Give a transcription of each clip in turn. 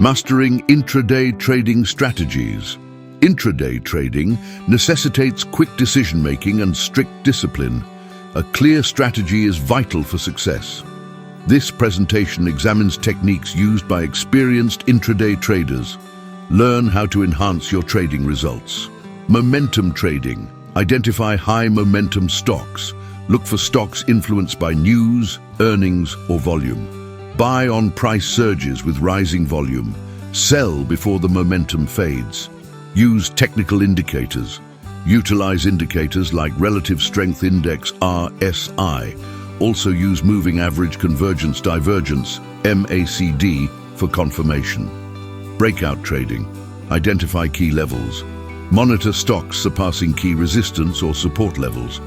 Mastering intraday trading strategies. Intraday trading necessitates quick decision-making and strict discipline. A clear strategy is vital for success. This presentation examines techniques used by experienced intraday traders. Learn how to enhance your trading results. Momentum trading. Identify high momentum stocks. Look for stocks influenced by news, earnings, or volume. Buy on price surges with rising volume. Sell before the momentum fades. Use technical indicators. Utilize indicators like Relative Strength Index RSI. Also use Moving Average Convergence Divergence MACD for confirmation. Breakout trading. Identify key levels. Monitor stocks surpassing key resistance or support levels.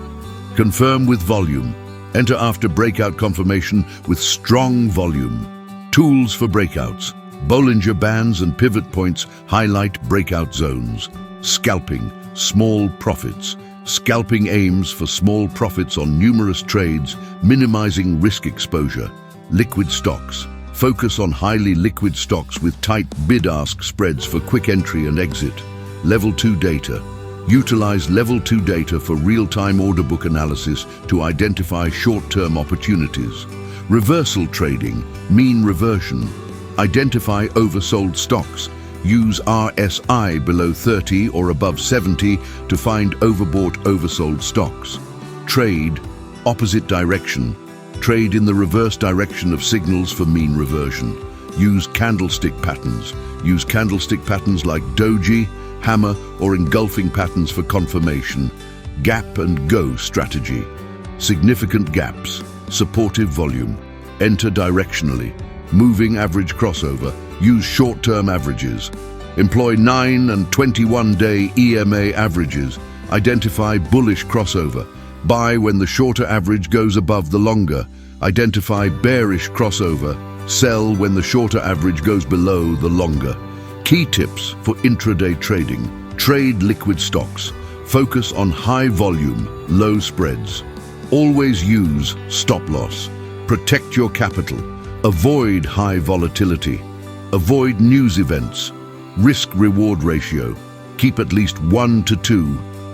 Confirm with volume. Enter after breakout confirmation with strong volume. Tools for breakouts. Bollinger Bands and pivot points highlight breakout zones. Scalping, small profits. Scalping aims for small profits on numerous trades, minimizing risk exposure. Liquid stocks. Focus on highly liquid stocks with tight bid-ask spreads for quick entry and exit. Level 2 data. Utilize Level 2 data for real-time order book analysis to identify short-term opportunities. Reversal trading, mean reversion. Identify oversold stocks. Use RSI below 30 or above 70 to find overbought, oversold stocks. Trade, opposite direction. Trade in the reverse direction of signals for mean reversion. Use candlestick patterns. Use candlestick patterns like doji, hammer, or engulfing patterns for confirmation. Gap and go strategy. Significant gaps. Supportive volume. Enter directionally. Moving average crossover. Use short-term averages. Employ 9 and 21-day EMA averages. Identify bullish crossover. Buy when the shorter average goes above the longer. Identify bearish crossover. Sell when the shorter average goes below the longer. Key tips for intraday trading. Trade liquid stocks. Focus on high volume, low spreads. Always use stop loss. Protect your capital. Avoid high volatility. Avoid news events. Risk-reward ratio. Keep at least 1 to 2